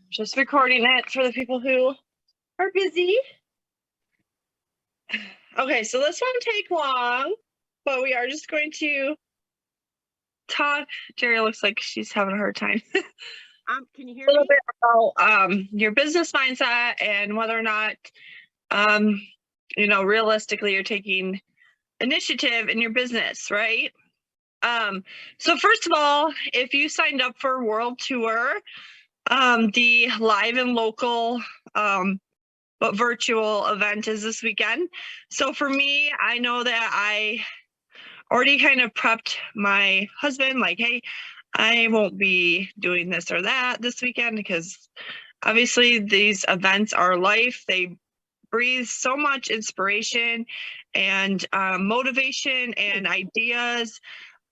Just recording it for the people who are busy. Okay, so this won't take long, but we are just going to talk. Jerry looks like she's having a hard time. Can you hear A little me? bit about your business mindset and whether or not, realistically you're taking initiative in your business, right? So first of all, if you signed up for World Tour, the live and local but virtual event is this weekend. So for me, I know that I already kind of prepped my husband, like, hey, I won't be doing this or that this weekend because obviously these events are life. They breathe so much inspiration and motivation and ideas.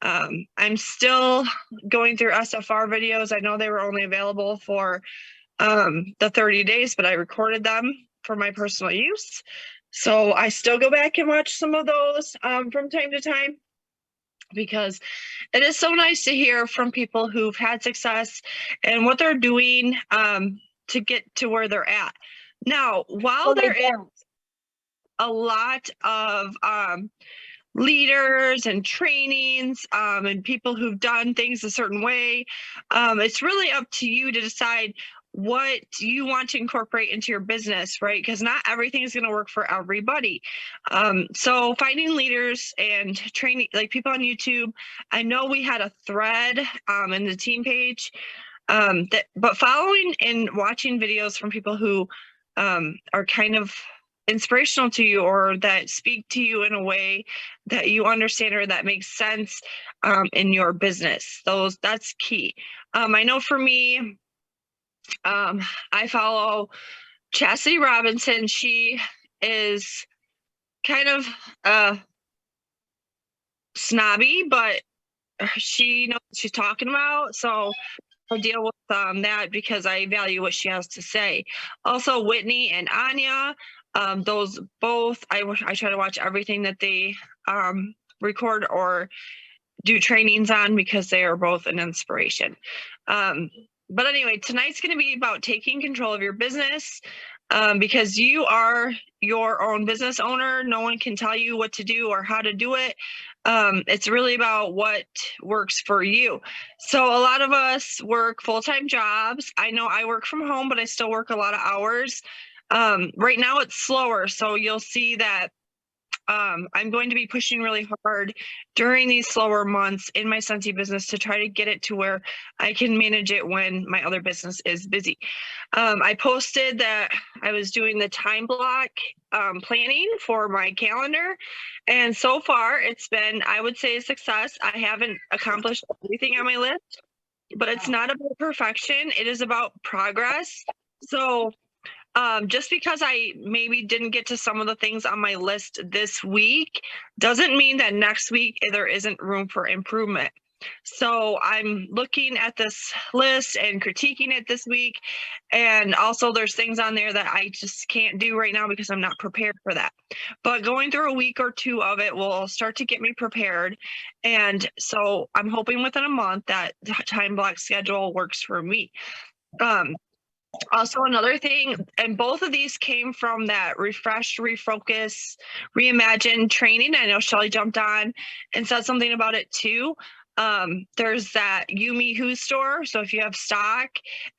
I'm still going through SFR videos. I know they were only available for the 30 days, but I recorded them for my personal use. So I still go back and watch some of those from time to time because it is so nice to hear from people who've had success and what they're doing to get to where they're at. Now, while there is a lot of leaders and trainings and people who've done things a certain way, it's really up to you to decide what you want to incorporate into your business, right? Because not everything is going to work for everybody. So finding leaders and training, like people on YouTube, I know we had a thread in the team page, but following and watching videos from people who are kind of inspirational to you or that speak to you in a way that you understand or that makes sense in your business. That's key. I know for me, I follow Chastity Robinson. She is kind of snobby, but she knows what she's talking about. So I deal with that because I value what she has to say. Also, Whitney and Anya, those both, I try to watch everything that they record or do trainings on because they are both an inspiration. But anyway, tonight's going to be about taking control of your business because you are your own business owner. No one can tell you what to do or how to do it. It's really about what works for you. So a lot of us work full-time jobs. I know I work from home, but I still work a lot of hours. Right now it's slower. So you'll see that I'm going to be pushing really hard during these slower months in my Scentsy business to try to get it to where I can manage it when my other business is busy. I posted that I was doing the time block planning for my calendar. And so far it's been, I would say, a success. I haven't accomplished everything on my list, but it's not about perfection. It is about progress. So just because I maybe didn't get to some of the things on my list this week doesn't mean that next week there isn't room for improvement. So I'm looking at this list and critiquing it this week. And also there's things on there that I just can't do right now because I'm not prepared for that. But going through a week or two of it will start to get me prepared. And so I'm hoping within a month that the time block schedule works for me. Also, another thing, and both of these came from that refresh, refocus, reimagine training. I know Shelly jumped on and said something about it too. There's that Yumi Who store. So if you have stock,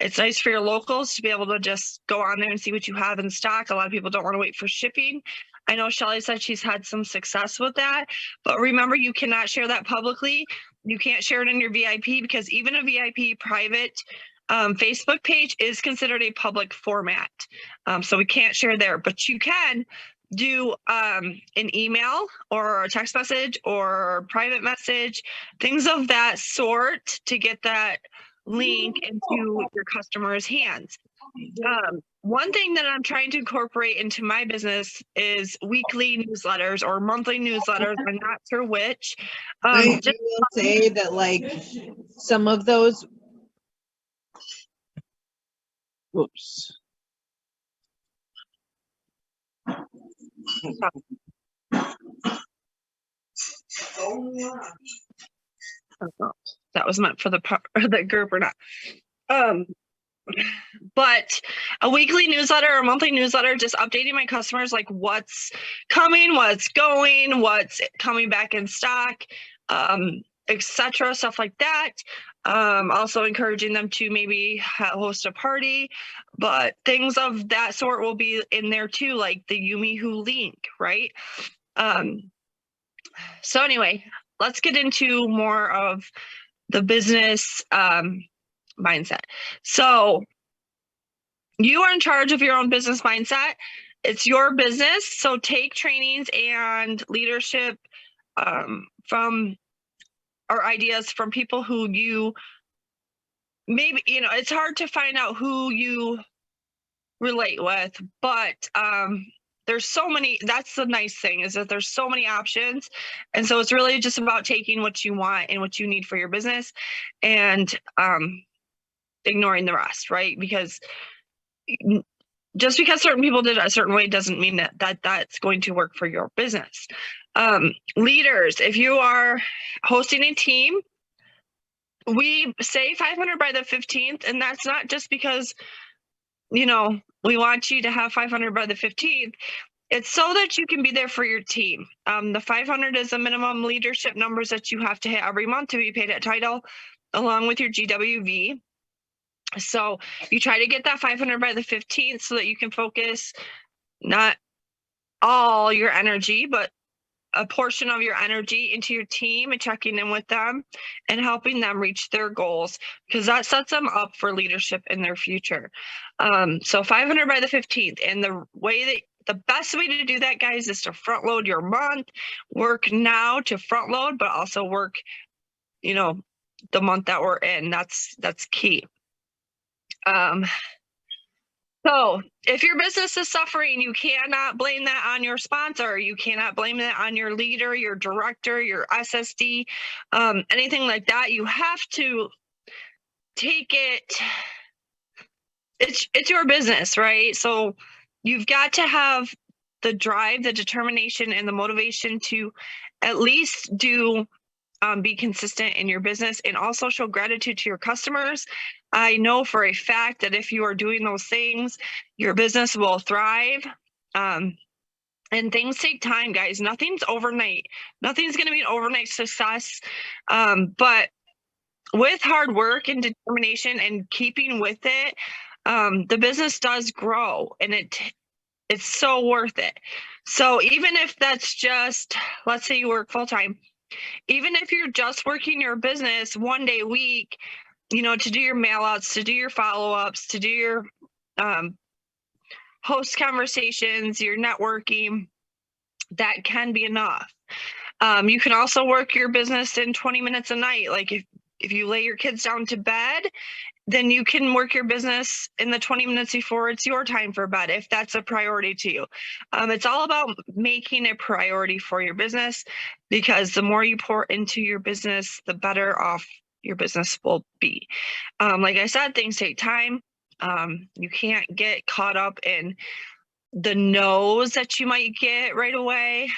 it's nice for your locals to be able to just go on there and see what you have in stock. A lot of people don't want to wait for shipping. I know Shelly said she's had some success with that, but remember, you cannot share that publicly. You can't share it in your VIP because even a VIP private Facebook page is considered a public format. So we can't share there, but you can do an email or a text message or private message, things of that sort to get that link into your customers' hands. One thing that I'm trying to incorporate into my business is weekly newsletters or monthly newsletters. I'm not sure which. I will say that, like, some of those. Whoops. That was meant for the group or not. But a weekly newsletter or a monthly newsletter, just updating my customers, like what's coming, what's going, what's coming back in stock, etc., stuff like that. Also encouraging them to maybe host a party, but things of that sort will be in there too, like the Yumihu link, right? So anyway, let's get into more of the business mindset. So you are in charge of your own business mindset. It's your business. So take trainings and leadership from or ideas from people who you maybe, it's hard to find out who you relate with, but there's so many. That's the nice thing, is that there's so many options. And so it's really just about taking what you want and what you need for your business and ignoring the rest, right? Because just because certain people did it a certain way doesn't mean that that's going to work for your business. Leaders, if you are hosting a team, we say 500 by the 15th, and that's not just because, we want you to have 500 by the 15th. It's so that you can be there for your team. The 500 is the minimum leadership numbers that you have to hit every month to be paid at title, along with your GWV. So you try to get that 500 by the 15th so that you can focus not all your energy, but a portion of your energy into your team and checking in with them and helping them reach their goals, because that sets them up for leadership in their future. So 500 by the 15th. And the best way to do that, guys, is to front load your month. Work now to front load, but also work, the month that we're in. That's key. So if your business is suffering, you cannot blame that on your sponsor. You cannot blame that on your leader, your director, your SSD, anything like that. You have to take it. It's your business, right? So you've got to have the drive, the determination, and the motivation to at least be consistent in your business, and also show gratitude to your customers. I know for a fact that if you are doing those things, your business will thrive. And things take time, guys. Nothing's overnight. Nothing's going to be an overnight success. But with hard work and determination and keeping with it, the business does grow, and it's so worth it. So even if that's just, let's say you work full time, even if you're just working your business one day a week, to do your mail outs, to do your follow-ups, to do your host conversations, your networking, that can be enough. You can also work your business in 20 minutes a night. Like if you lay your kids down to bed, then you can work your business in the 20 minutes before it's your time for bed, if that's a priority to you. It's all about making a priority for your business, because the more you pour into your business, the better off your business will be. Like I said, things take time. You can't get caught up in the no's that you might get right away.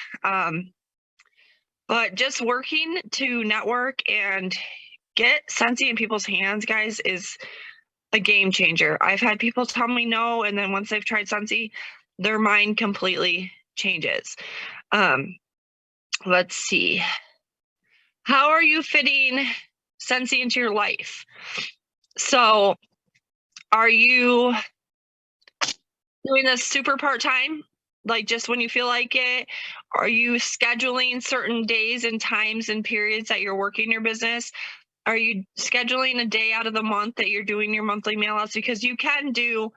But just working to network and get Scentsy in people's hands, guys, is a game changer. I've had people tell me no, and then once they've tried Scentsy, their mind completely changes. Let's see. How are you fitting Scentsy into your life? So are you doing this super part-time, like just when you feel like it? Are you scheduling certain days and times and periods that you're working your business? Are you scheduling a day out of the month that you're doing your monthly mail outs? Because you can do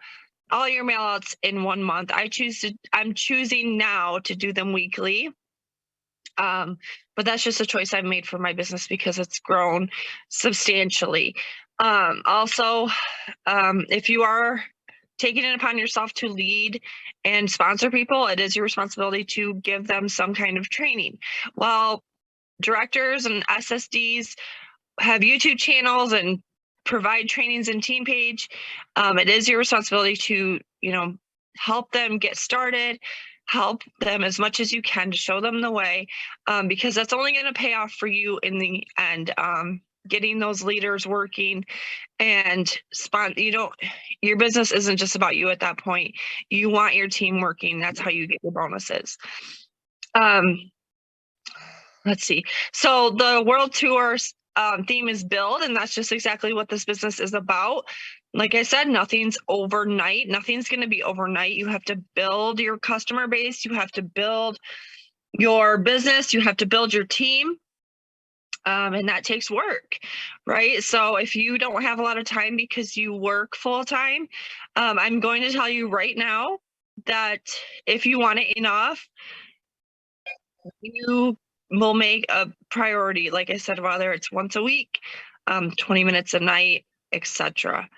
all your mail outs in 1 month. I'm choosing now to do them weekly. But that's just a choice I've made for my business because it's grown substantially. Also, if you are taking it upon yourself to lead and sponsor people, it is your responsibility to give them some kind of training. While directors and SSDs have YouTube channels and provide trainings in Teampage, it is your responsibility to, help them get started, help them as much as you can to show them the way, because that's only going to pay off for you in the end. getting those leaders working, and your business isn't just about you at that point. You want your team working. That's how you get your bonuses. Let's see. So the world tour theme is build, and that's just exactly what this business is about. Like I said, nothing's overnight. Nothing's going to be overnight. You have to build your customer base. You have to build your business. You have to build your team. And that takes work, right? So if you don't have a lot of time because you work full time, I'm going to tell you right now that if you want it enough, you will make a priority. Like I said, whether it's once a week, 20 minutes a night, etc.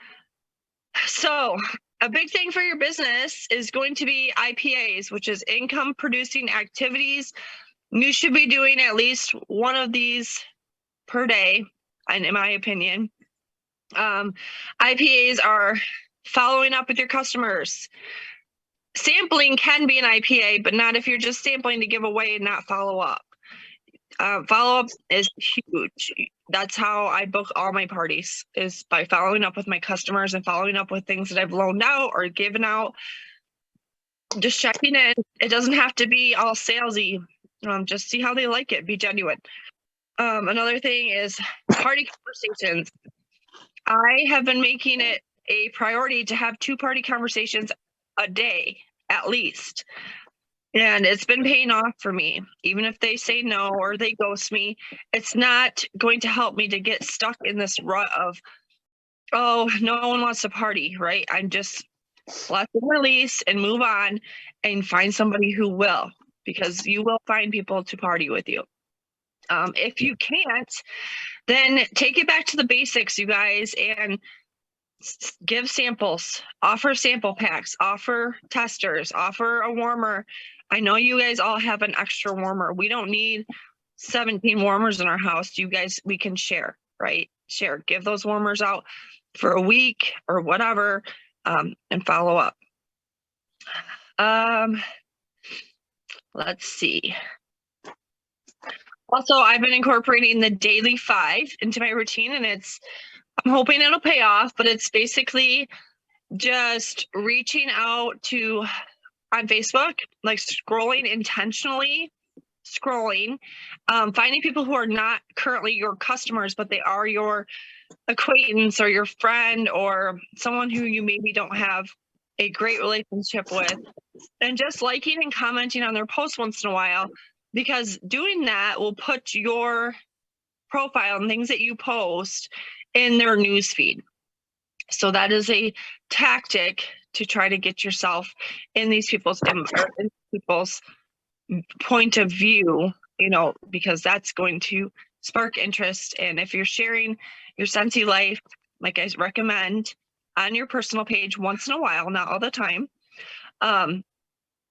So a big thing for your business is going to be IPAs, which is income producing activities. You should be doing at least one of these per day, and in my opinion. IPAs are following up with your customers. Sampling can be an IPA, but not if you're just sampling to give away and not follow up. Follow up is huge. That's how I book all my parties, is by following up with my customers and following up with things that I've loaned out or given out. Just checking in. It doesn't have to be all salesy. Just see how they like it. Be genuine. Another thing is party conversations. I have been making it a priority to have 2 party conversations a day, at least. And it's been paying off for me. Even if they say no or they ghost me, it's not going to help me to get stuck in this rut of, oh, no one wants to party, right? I'm just let them release and move on and find somebody who will, because you will find people to party with you. If you can't, then take it back to the basics, you guys, and give samples, offer sample packs, offer testers, offer a warmer. I know you guys all have an extra warmer. We don't need 17 warmers in our house. You guys, we can share, right? Share, give those warmers out for a week or whatever, and follow up. Let's see. Also, I've been incorporating the daily 5 into my routine, and I'm hoping it'll pay off, but it's basically just reaching out to, on Facebook, like intentionally scrolling, finding people who are not currently your customers, but they are your acquaintance or your friend or someone who you maybe don't have a great relationship with, and just liking and commenting on their posts once in a while, because doing that will put your profile and things that you post in their newsfeed. So that is a tactic to try to get yourself in these people's point of view, because that's going to spark interest. And if you're sharing your Scentsy life, like I recommend, on your personal page once in a while, not all the time,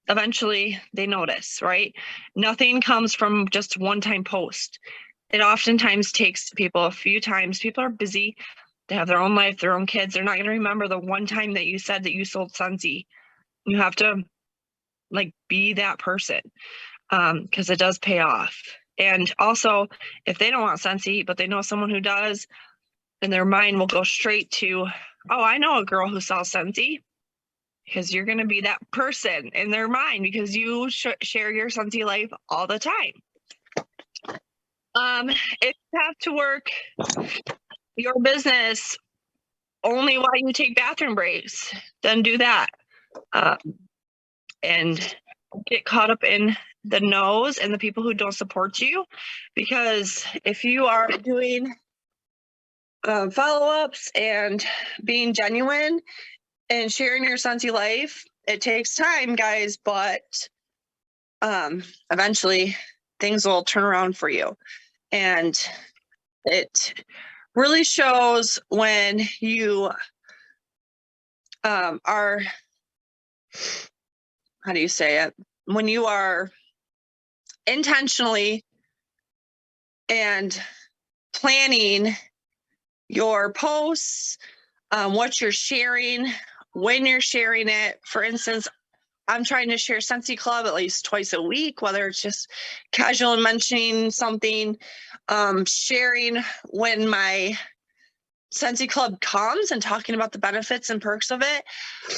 eventually they notice, right? Nothing comes from just one-time post. It oftentimes takes people a few times. People are busy. They have their own life, their own kids. They're not going to remember the one time that you said that you sold Scentsy. You have to be that person, because it does pay off. And also, if they don't want Scentsy, but they know someone who does, then their mind will go straight to, oh, I know a girl who sells Scentsy, because you're going to be that person in their mind because you share your Scentsy life all the time. If you have to work your business only while you take bathroom breaks, then do that. And get caught up in the no's and the people who don't support you, because if you are doing follow-ups and being genuine and sharing your Scentsy life, it takes time, guys, but eventually things will turn around for you. And it really shows when you are, how do you say it? When you are intentionally and planning your posts, what you're sharing, when you're sharing it. For instance, I'm trying to share Scentsy Club at least twice a week, whether it's just casual mentioning something, sharing when my Scentsy Club comes and talking about the benefits and perks of it.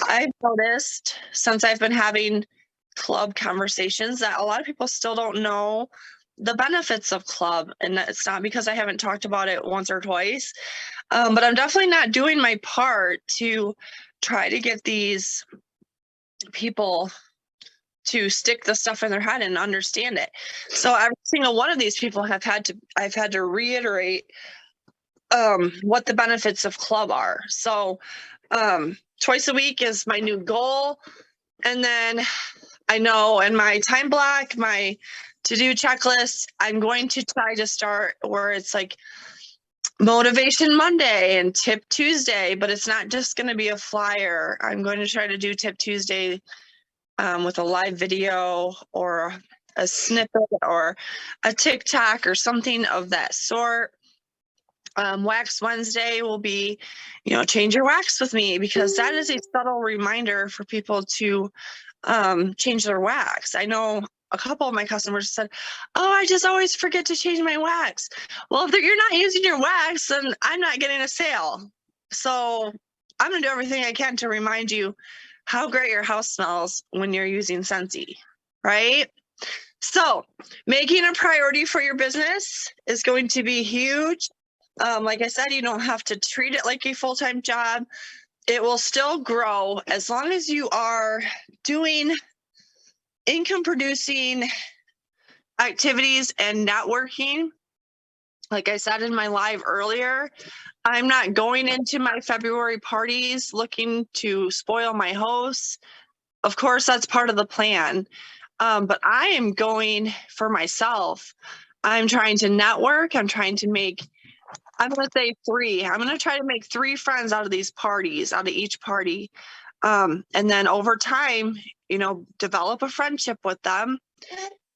I've noticed since I've been having club conversations that a lot of people still don't know the benefits of club. And it's not because I haven't talked about it once or twice, but I'm definitely not doing my part to try to get these people to stick the stuff in their head and understand it. So every single one of these people I've had to reiterate what the benefits of club are. So twice a week is my new goal. And then I know in my time block, my to-do checklist, I'm going to try to start where it's like Motivation Monday and Tip Tuesday, but it's not just going to be a flyer. I'm going to try to do Tip Tuesday with a live video or a snippet or a TikTok or something of that sort. Wax Wednesday will be, change your wax with me, because that is a subtle reminder for people to change their wax. I know a couple of my customers said, "Oh, I just always forget to change my wax." Well, if you're not using your wax, then I'm not getting a sale. So I'm going to do everything I can to remind you how great your house smells when you're using Scentsy, right? So making a priority for your business is going to be huge. Like I said, you don't have to treat it like a full-time job. It will still grow as long as you are doing income producing activities and networking. Like I said in my live earlier, I'm not going into my February parties looking to spoil my hosts. Of course, that's part of the plan. But I am going for myself. I'm trying to network. I'm going to say 3. I'm going to try to make 3 friends out of these parties, out of each party. And then over time, develop a friendship with them.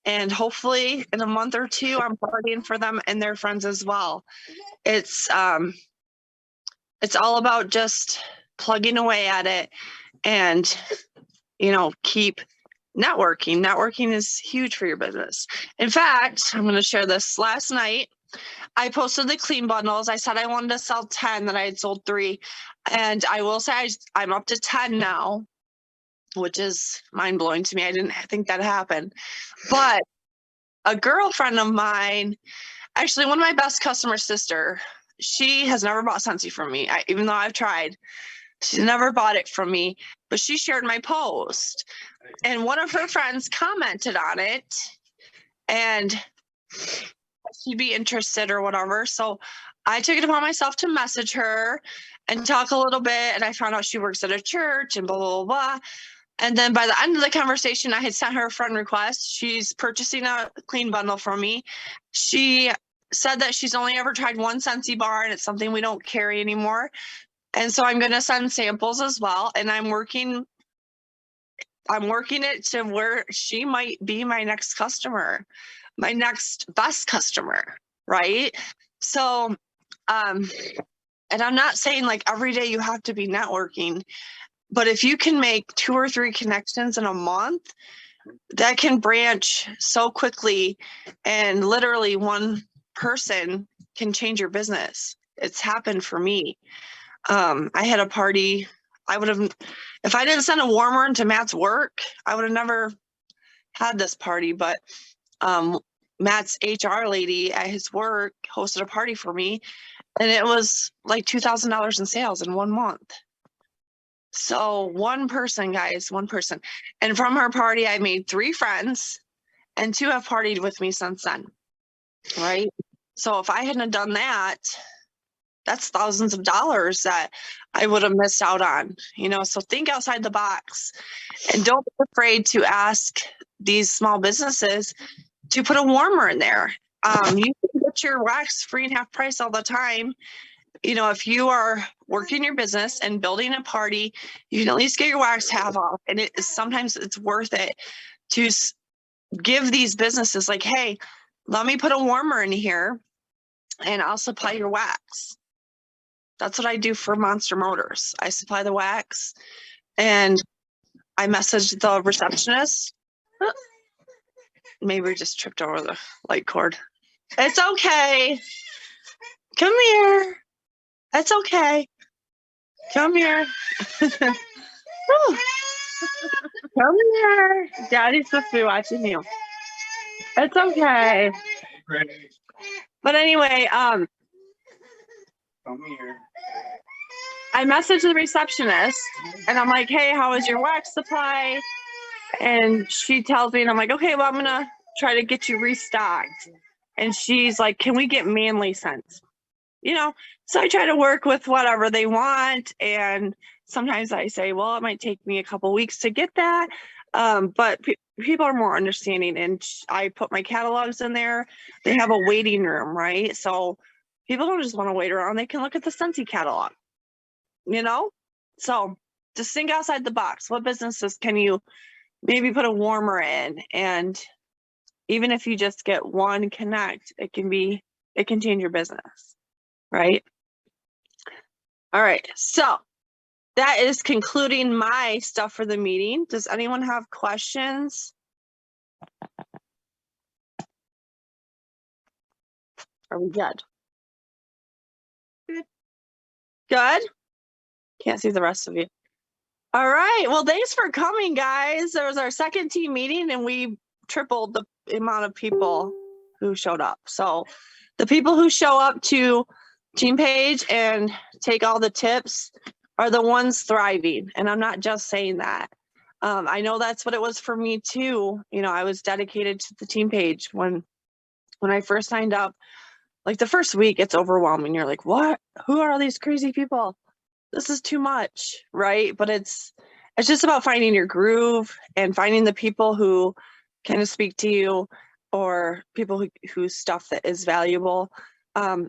And hopefully in a month or 2, I'm partying for them and their friends as well. It's all about just plugging away at it and, keep networking. Networking is huge for your business. In fact, I'm going to share this. Last night, I posted the clean bundles. I said I wanted to sell 10, that I had sold 3. And I will say I'm up to 10 now, which is mind blowing to me. I didn't think that happened. But a girlfriend of mine, actually one of my best customers' sister, she has never bought Scentsy from me. Even though I've tried, she's never bought it from me, but she shared my post. And one of her friends commented on it and she'd be interested or whatever. So I took it upon myself to message her and talk a little bit. And I found out she works at a church and blah, blah, blah. And then by the end of the conversation, I had sent her a friend request. She's purchasing a clean bundle from me. She said that she's only ever tried one Scentsy bar and it's something we don't carry anymore. And so I'm going to send samples as well. And I'm working it to where she might be my next customer, my next best customer, right? So, and I'm not saying like every day you have to be networking, but if you can make 2 or 3 connections in a month, that can branch so quickly, and literally one person can change your business. It's happened for me. I had a party. If I didn't send a warmer into Matt's work, I would have never had this party. But Matt's HR lady at his work hosted a party for me, and it was like $2,000 in sales in 1 month. So one person, guys, one person. And from her party, I made 3 friends, and 2 have partied with me since then, right? So if I hadn't done that, that's thousands of dollars that I would have missed out on, so think outside the box and don't be afraid to ask these small businesses to put a warmer in there. You can get your wax free and half price all the time. If you are working your business and building a party, you can at least get your wax half off. And sometimes it's worth it to give these businesses like, hey, let me put a warmer in here and I'll supply your wax. That's what I do for Monster Motors. I supply the wax, and I messaged the receptionist. Maybe we just tripped over the light cord. It's okay. Come here. It's okay. Come here. Whew. Come here. Daddy's supposed to be watching you. It's okay. But anyway, Come here. I messaged the receptionist and I'm like, hey, how is your wax supply? And she tells me, and I'm like, okay, well, I'm going to try to get you restocked. And she's like, can we get Manly scents? You know, so I try to work with whatever they want. And sometimes I say, well, it might take me a couple weeks to get that. But people are more understanding, and I put my catalogs in there. They have a waiting room, right? So people don't just want to wait around. They can look at the Scentsy catalog, you know? So just think outside the box. What businesses can you maybe put a warmer in? And even if you just get one connect, it can change your business, right? All right, so that is concluding my stuff for the meeting. Does anyone have questions? Are we good? Good? Can't see the rest of you. All right, well, thanks for coming, guys. There was our second team meeting and we tripled the amount of people who showed up. So the people who show up to Team Page and take all the tips are the ones thriving. And I'm not just saying that. I know that's what it was for me too. You know, I was dedicated to the Team Page when I first signed up. Like the first week, it's overwhelming. You're like, what? Who are all these crazy people? This is too much, right? But it's just about finding your groove and finding the people who kind of speak to you, or people whose stuff that is valuable,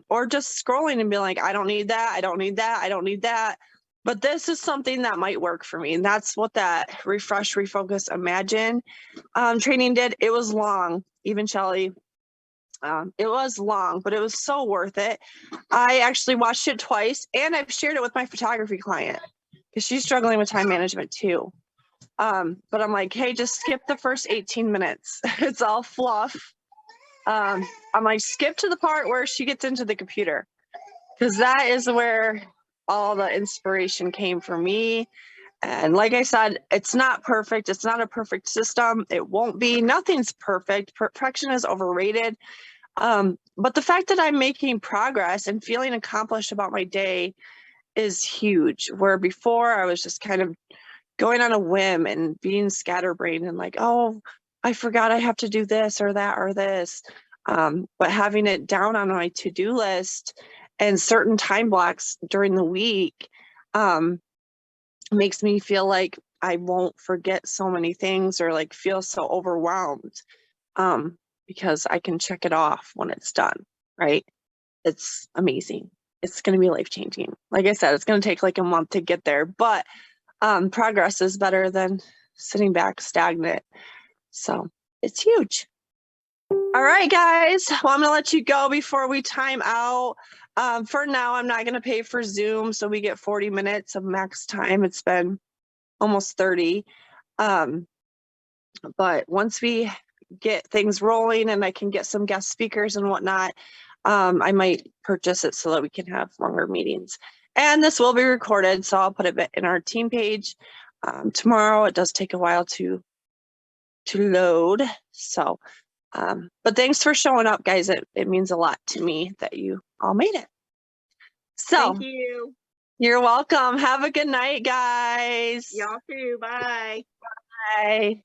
or just scrolling and being like, I don't need that. I don't need that. I don't need that. But this is something that might work for me. And that's what that Refresh, Refocus, Imagine training did. It was long, even Shelly. It was long, but it was so worth it. I actually watched it twice, and I've shared it with my photography client because she's struggling with time management too. But I'm like, hey, just skip the first 18 minutes. It's all fluff. I'm like, skip to the part where she gets into the computer, because that is where all the inspiration came for me. And like I said, it's not perfect. It's not a perfect system. It won't be. Nothing's perfect. Perfection is overrated. But the fact that I'm making progress and feeling accomplished about my day is huge. Where before I was just kind of going on a whim and being scatterbrained and like, oh, I forgot I have to do this or that or this. But having it down on my to-do list and certain time blocks during the week makes me feel like I won't forget so many things or like feel so overwhelmed, because I can check it off when it's done, right? It's amazing. It's going to be life-changing. Like I said, it's going to take like a month to get there, but progress is better than sitting back stagnant. So it's huge. All right, guys. Well, I'm going to let you go before we time out. For now, I'm not going to pay for Zoom, so we get 40 minutes of max time. It's been almost 30. But once we get things rolling and I can get some guest speakers and whatnot, I might purchase it so that we can have longer meetings. And this will be recorded, so I'll put it in our team page tomorrow. It does take a while to load. So, but thanks for showing up, guys. It means a lot to me that you all made it. So Thank you. You're welcome. Have a good night, guys. Y'all too. Bye. Bye.